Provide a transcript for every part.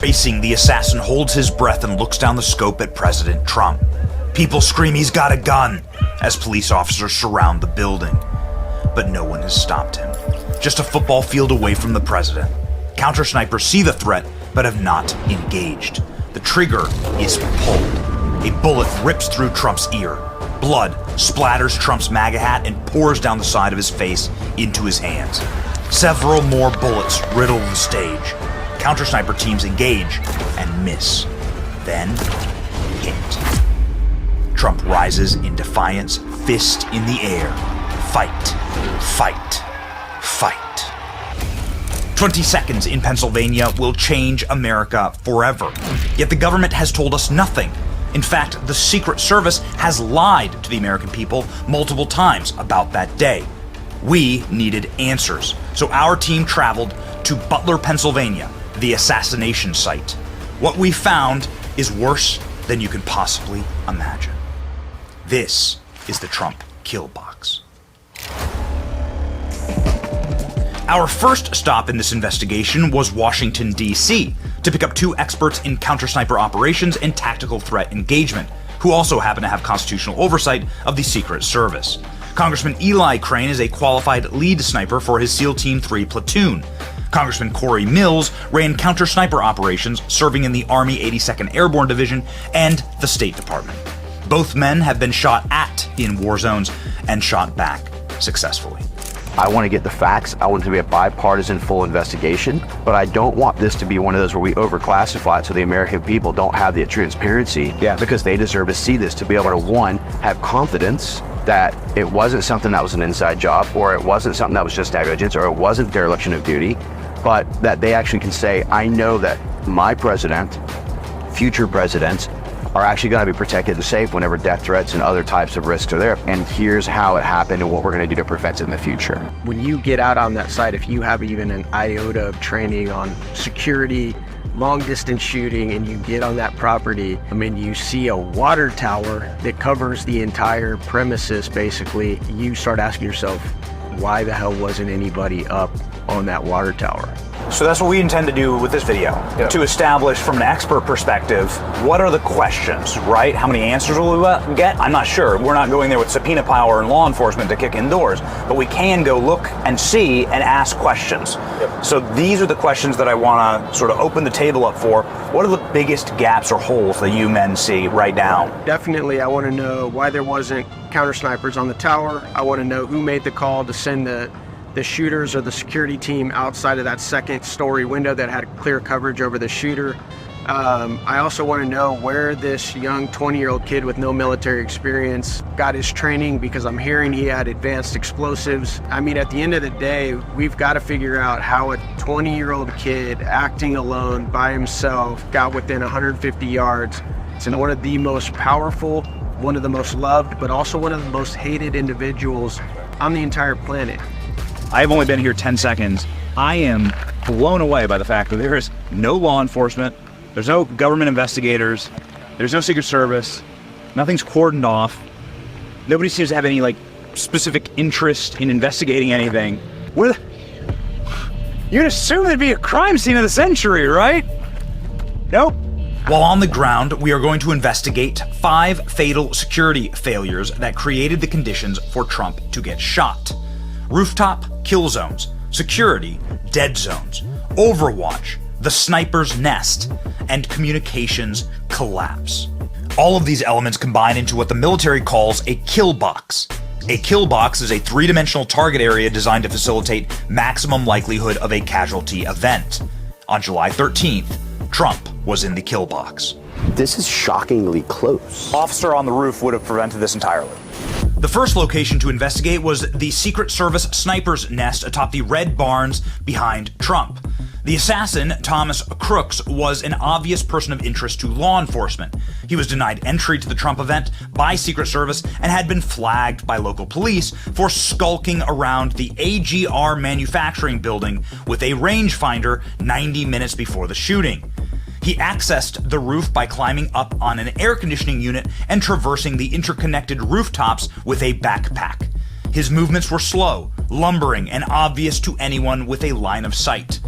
Racing, the assassin holds his breath and looks down the scope at President Trump. People scream he's got a gun as police officers surround the building. But no one has stopped him. Just a football field away from the president. Counter-snipers see the threat but have not engaged. The trigger is pulled. A bullet rips through Trump's ear. Blood splatters Trump's MAGA hat and pours down the side of his face into his hands. Several more bullets riddle the stage. Counter-sniper teams engage and miss. Then, hit. Trump rises in defiance, fist in the air. Fight, fight, fight. 20 seconds in Pennsylvania will change America forever. Yet the government has told us nothing. In fact, the Secret Service has lied to the American people multiple times about that day. We needed answers, so our team traveled to Butler, Pennsylvania, the assassination site. What we found is worse than you can possibly imagine. This is the Trump kill box. Our first stop in this investigation was Washington, D.C., to pick up two experts in counter-sniper operations and tactical threat engagement, who also happen to have constitutional oversight of the Secret Service. Congressman Eli Crane is a qualified lead sniper for his SEAL Team 3 platoon. Congressman Corey Mills ran counter-sniper operations serving in the Army 82nd Airborne Division and the State Department. Both men have been shot at in war zones and shot back successfully. I want to get the facts. I want it to be a bipartisan full investigation, but I don't want this to be one of those where we overclassify it so the American people don't have the transparency, because they deserve to see this, to be able to, one, have confidence that it wasn't something that was an inside job, or it wasn't something that was just negligence, or it wasn't dereliction of duty, but that they actually can say, I know that my president, future presidents, are actually going to be protected and safe whenever death threats and other types of risks are there. And here's how it happened and what we're going to do to prevent it in the future. When you get out on that site, if you have even an iota of training on security, long distance shooting, and you get on that property, I mean, you see a water tower that covers the entire premises, basically, you start asking yourself, why the hell wasn't anybody up on that water tower? So that's what we intend to do with this video, to establish from an expert perspective, what are the questions, right? How many answers will we get? I'm not sure. We're not going there with subpoena power and law enforcement to kick in doors, but we can go look and see and ask questions. So these are the questions that I want to sort of open the table up for. What are the biggest gaps or holes that you men see right now? Definitely, I want to know why there wasn't counter snipers on the tower. I want to know who made the call to send the shooters or the security team outside of that second story window that had clear coverage over the shooter. I also want to know where this young 20-year-old kid with no military experience got his training, because I'm hearing he had advanced explosives. I mean, at the end of the day, we've got to figure out how a 20-year-old kid acting alone by himself got within 150 yards. It's one of the most powerful, one of the most loved, but also one of the most hated individuals on the entire planet. I've only been here 10 seconds. I am blown away by the fact that there is no law enforcement, there's no government investigators, there's no Secret Service, nothing's cordoned off. Nobody seems to have any specific interest in investigating anything. You'd assume there'd be a crime scene of the century, right? Nope. While on the ground, we are going to investigate 5 fatal security failures that created the conditions for Trump to get shot. Rooftop kill zones, security dead zones, Overwatch, the sniper's nest, and communications collapse. All of these elements combine into what the military calls a kill box. A kill box is a 3-dimensional target area designed to facilitate maximum likelihood of a casualty event. On July 13th, Trump was in the kill box. This is shockingly close. Officer on the roof would have prevented this entirely. The first location to investigate was the Secret Service sniper's nest atop the red barns behind Trump. The assassin, Thomas Crooks, was an obvious person of interest to law enforcement. He was denied entry to the Trump event by Secret Service and had been flagged by local police for skulking around the AGR manufacturing building with a rangefinder 90 minutes before the shooting. He accessed the roof by climbing up on an air conditioning unit and traversing the interconnected rooftops with a backpack. His movements were slow, lumbering, and obvious to anyone with a line of sight.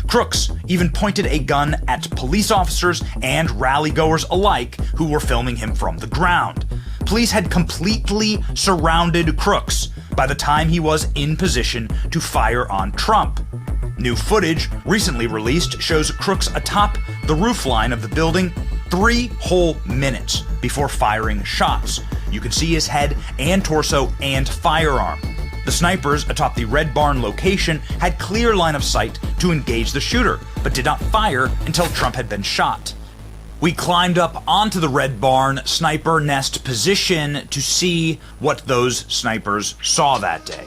Crooks even pointed a gun at police officers and rally-goers alike who were filming him from the ground. Police had completely surrounded Crooks by the time he was in position to fire on Trump. New footage recently released shows Crooks atop the roofline of the building 3 whole minutes before firing shots. You can see his head and torso and firearm. The snipers atop the Red Barn location had clear line of sight to engage the shooter, but did not fire until Trump had been shot. We climbed up onto the Red Barn sniper nest position to see what those snipers saw that day.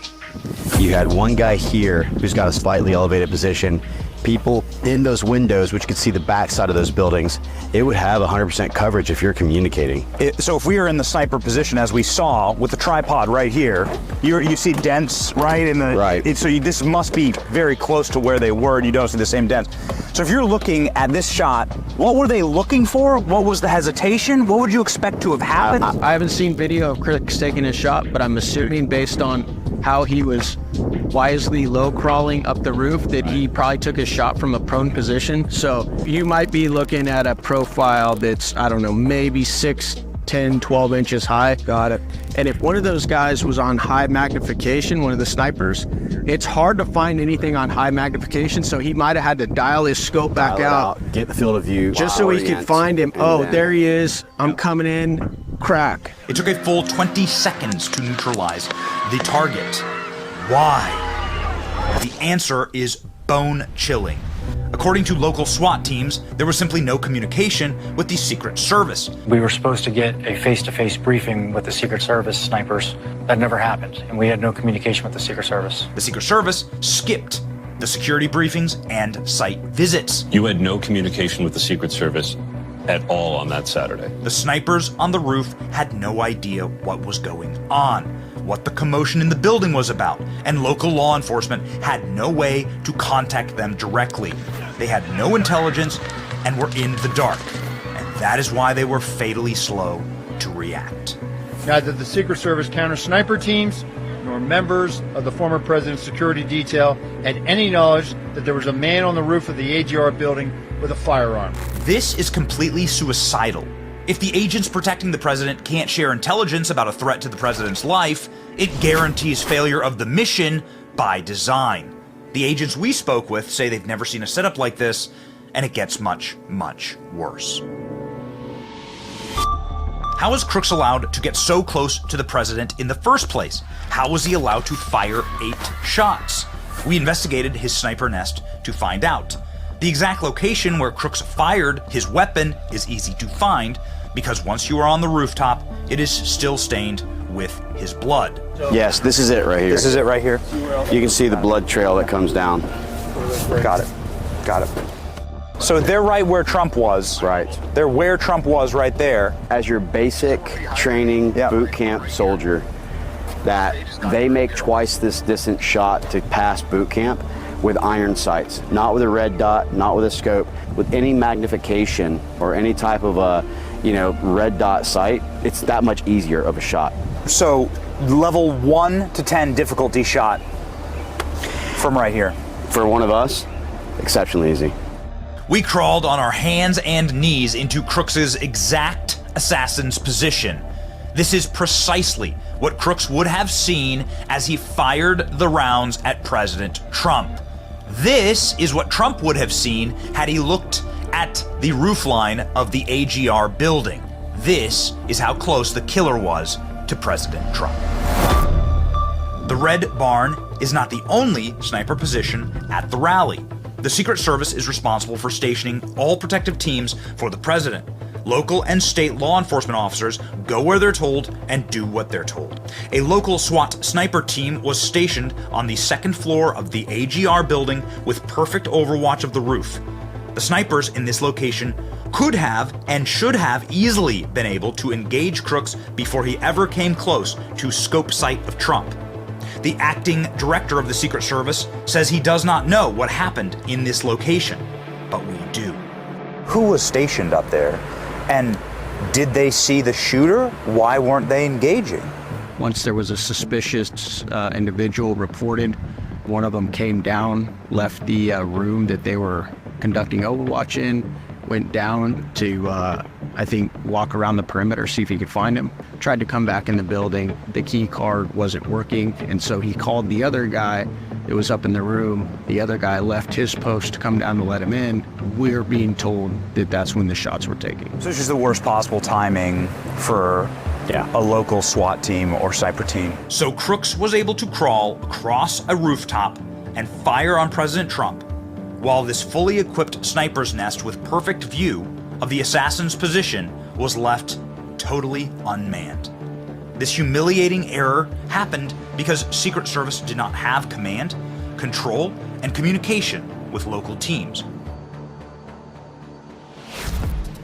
You had one guy here who's got a slightly elevated position. People in those windows, which could see the backside of those buildings, it would have 100% coverage if you're communicating. So if we are in the sniper position, as we saw with the tripod right here, you see dents, right? Right. This must be very close to where they were, and you don't see the same dents. So if you're looking at this shot, what were they looking for? What was the hesitation? What would you expect to have happened? I haven't seen video of Crooks taking a shot, but I'm assuming based on how he was wisely low crawling up the roof that he probably took a shot from a prone position. So you might be looking at a profile that's, I don't know, maybe 6, 10, 12 inches high. Got it. And if one of those guys was on high magnification, one of the snipers, it's hard to find anything on high magnification, so he might have had to dial his scope back out, get the field of view, just so he could find him. Oh, there he is. I'm coming in. Crack. It took a full 20 seconds to neutralize the target. Why? The answer is bone-chilling. According to local SWAT teams, there was simply no communication with the Secret Service. We were supposed to get a face-to-face briefing with the Secret Service snipers. That never happened, and we had no communication with the Secret Service. The Secret Service skipped the security briefings and site visits. You had no communication with the Secret Service at all on that Saturday. The snipers on the roof had no idea what was going on, what the commotion in the building was about, and local law enforcement had no way to contact them directly. They had no intelligence and were in the dark, and that is why they were fatally slow to react. Neither the Secret Service counter-sniper teams nor members of the former president's security detail had any knowledge that there was a man on the roof of the AGR building with a firearm. This is completely suicidal. If the agents protecting the president can't share intelligence about a threat to the president's life, it guarantees failure of the mission by design. The agents we spoke with say they've never seen a setup like this, and it gets much, much worse. How was Crooks allowed to get so close to the president in the first place? How was he allowed to fire 8 shots? We investigated his sniper nest to find out. The exact location where Crooks fired his weapon is easy to find because once you are on the rooftop, it is still stained with his blood. Yes, this is it right here. This is it right here. You can see the blood trail that comes down. Got it. Got it. So they're right where Trump was. Right. They're where Trump was right there. As your basic training boot camp soldier, that they make twice this distance shot to pass boot camp with iron sights, not with a red dot, not with a scope, with any magnification or any type of a, red dot sight. It's that much easier of a shot. So level 1 to 10 difficulty shot from right here. For one of us, exceptionally easy. We crawled on our hands and knees into Crooks's exact assassin's position. This is precisely what Crooks would have seen as he fired the rounds at President Trump. This is what Trump would have seen had he looked at the roofline of the AGR building. This is how close the killer was to President Trump. The Red Barn is not the only sniper position at the rally. The Secret Service is responsible for stationing all protective teams for the president. Local and state law enforcement officers go where they're told and do what they're told. A local SWAT sniper team was stationed on the 2nd floor of the AGR building with perfect overwatch of the roof. The snipers in this location could have and should have easily been able to engage Crooks before he ever came close to scope sight of Trump. The acting director of the Secret Service says he does not know what happened in this location, but we do. Who was stationed up there? And did they see the shooter? Why weren't they engaging? Once there was a suspicious individual reported, One of them came down, left the room that they were conducting Overwatch in, went down to, I think, walk around the perimeter, see if he could find him. Tried to come back in the building. The key card wasn't working, and so he called the other guy that was up in the room. The other guy left his post to come down to let him in. We're being told that that's when the shots were taken. So it's just the worst possible timing for a local SWAT team or sniper team. So Crooks was able to crawl across a rooftop and fire on President Trump, while this fully equipped sniper's nest with perfect view of the assassin's position was left totally unmanned. This humiliating error happened because Secret Service did not have command, control, and communication with local teams.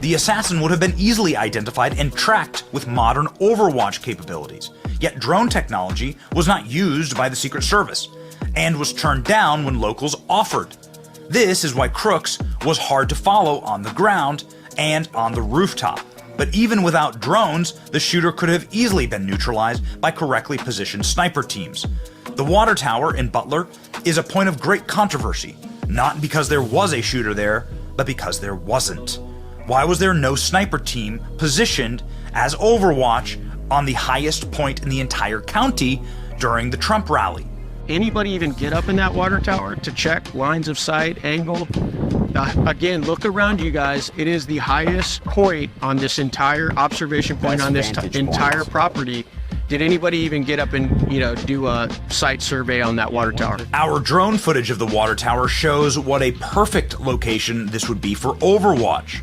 The assassin would have been easily identified and tracked with modern Overwatch capabilities, yet drone technology was not used by the Secret Service, and was turned down when locals offered. This is why Crooks was hard to follow on the ground and on the rooftop. But even without drones, the shooter could have easily been neutralized by correctly positioned sniper teams. The water tower in Butler is a point of great controversy, not because there was a shooter there, but because there wasn't. Why was there no sniper team positioned as Overwatch on the highest point in the entire county during the Trump rally? Anybody even get up in that water tower to check lines of sight, angle? Again, look around you guys. It is the highest point on this entire observation point on this entire property. Did anybody even get up and, do a site survey on that water tower? Our drone footage of the water tower shows what a perfect location this would be for Overwatch.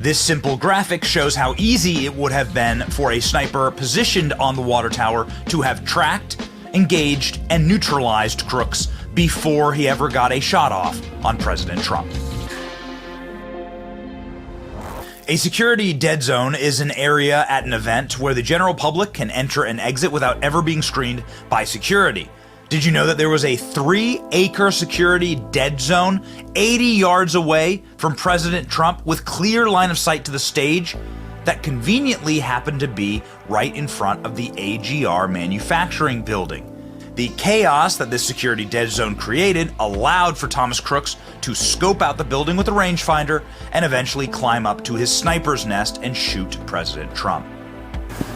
This simple graphic shows how easy it would have been for a sniper positioned on the water tower to have tracked, engaged, and neutralized Crooks before he ever got a shot off on President Trump. A security dead zone is an area at an event where the general public can enter and exit without ever being screened by security. Did you know that there was a 3-acre security dead zone 80 yards away from President Trump with clear line of sight to the stage that conveniently happened to be right in front of the AGR manufacturing building? The chaos that this security dead zone created allowed for Thomas Crooks to scope out the building with a rangefinder and eventually climb up to his sniper's nest and shoot President Trump.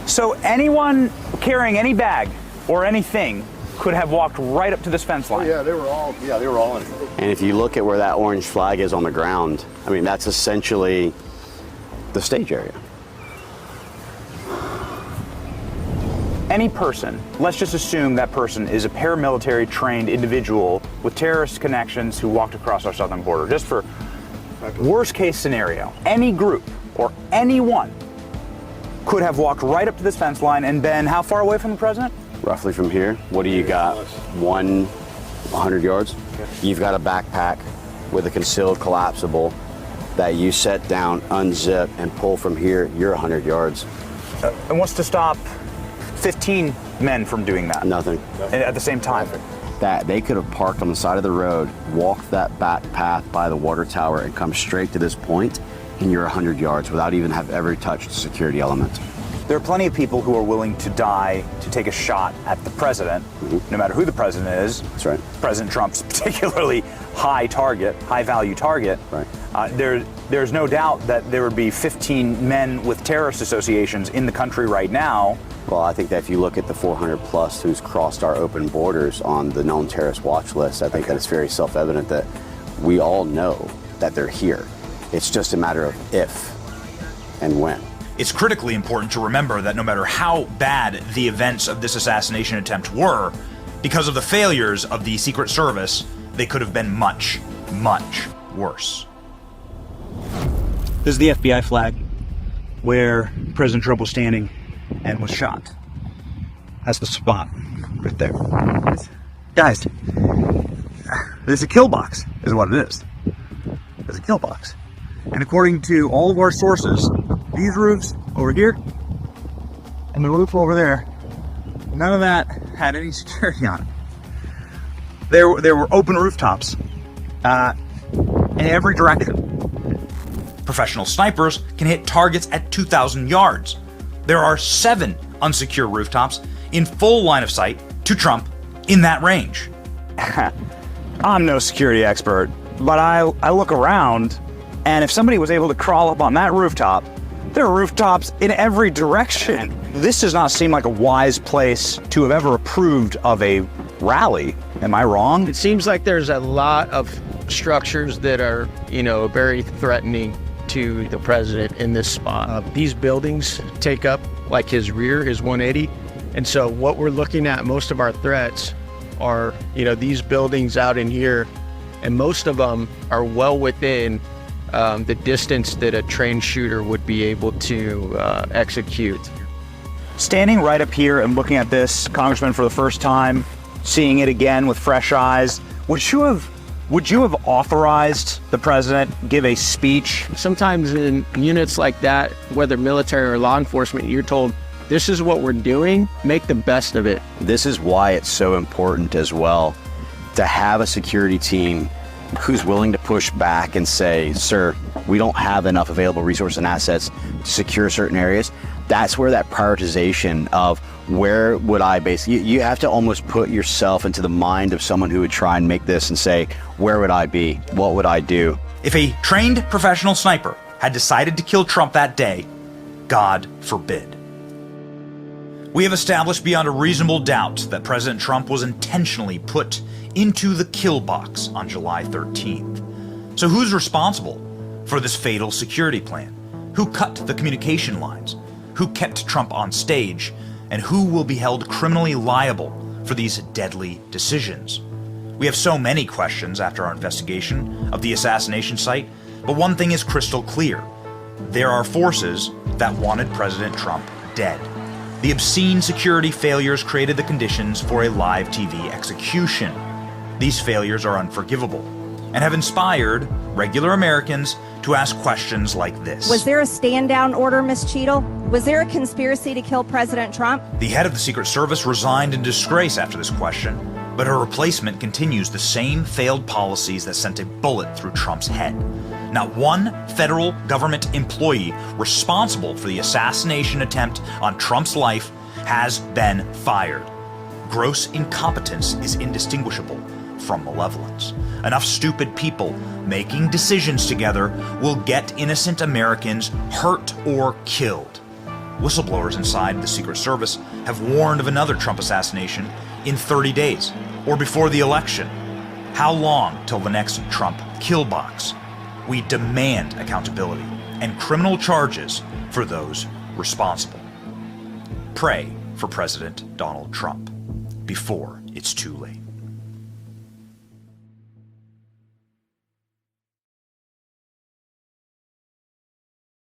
So anyone carrying any bag or anything could have walked right up to this fence line. They were all in it. And if you look at where that orange flag is on the ground, I mean, that's essentially the stage area. Any person, let's just assume that person is a paramilitary trained individual with terrorist connections who walked across our southern border. Just for worst case scenario, any group or anyone could have walked right up to this fence line and been how far away from the president? Roughly from here. What do you got? 100 yards? Okay. You've got a backpack with a concealed collapsible that you set down, unzip, and pull from here. You're 100 yards. And what's to stop 15 men from doing that? Nothing. At the same time? That they could have parked on the side of the road, walked that back path by the water tower, and come straight to this point, and you're 100 yards without even have ever touched the security element. There are plenty of people who are willing to die to take a shot at the president, no matter who the president is. That's right. President Trump's particularly high value target. Right. There's no doubt that there would be 15 men with terrorist associations in the country right now. Well, I think that if you look at the 400 plus who's crossed our open borders on the known terrorist watch list, I think that it's very self-evident that we all know that they're here. It's just a matter of if and when. It's critically important to remember that no matter how bad the events of this assassination attempt were, because of the failures of the Secret Service, they could have been much, much worse. This is the FBI flag where President Trump was standing and was shot. That's the spot right there. Guys, this is a kill box, is what it is. It's a kill box. And according to all of our sources, these roofs over here and the roof over there, none of that had any security on it. There were open rooftops in every direction. Professional snipers can hit targets at 2,000 yards. There are 7 unsecure rooftops in full line of sight to Trump in that range. I'm no security expert, but I look around, and if somebody was able to crawl up on that rooftop, there are rooftops in every direction. This does not seem like a wise place to have ever approved of a rally. Am I wrong? It seems like there's a lot of structures that are, very threatening to the president in this spot. These buildings take up like his rear, his 180. And so what we're looking at, most of our threats are, these buildings out in here, and most of them are well within the distance that a trained shooter would be able to execute. Standing right up here and looking at this, Congressman, for the first time, seeing it again with fresh eyes, would you have authorized the president give a speech? Sometimes in units like that, whether military or law enforcement, you're told, this is what we're doing, make the best of it. This is why it's so important as well to have a security team who's willing to push back and say, sir, we don't have enough available resources and assets to secure certain areas. That's where that prioritization of where would I you have to almost put yourself into the mind of someone who would try and make this and say, where would I be? What would I do? If a trained professional sniper had decided to kill Trump that day, God forbid. We have established beyond a reasonable doubt that President Trump was intentionally put into the kill box on July 13th. So who's responsible for this fatal security plan? Who cut the communication lines? Who kept Trump on stage? And who will be held criminally liable for these deadly decisions? We have so many questions after our investigation of the assassination site, but one thing is crystal clear. There are forces that wanted President Trump dead. The obscene security failures created the conditions for a live TV execution. These failures are unforgivable and have inspired regular Americans to ask questions like this. Was there a stand-down order, Ms. Cheadle? Was there a conspiracy to kill President Trump? The head of the Secret Service resigned in disgrace after this question, but her replacement continues the same failed policies that sent a bullet through Trump's head. Not one federal government employee responsible for the assassination attempt on Trump's life has been fired. Gross incompetence is indistinguishable from malevolence. Enough stupid people making decisions together will get innocent Americans hurt or killed. Whistleblowers inside the Secret Service have warned of another Trump assassination in 30 days or before the election. How long till the next Trump kill box? We demand accountability and criminal charges for those responsible. Pray for President Donald Trump before it's too late.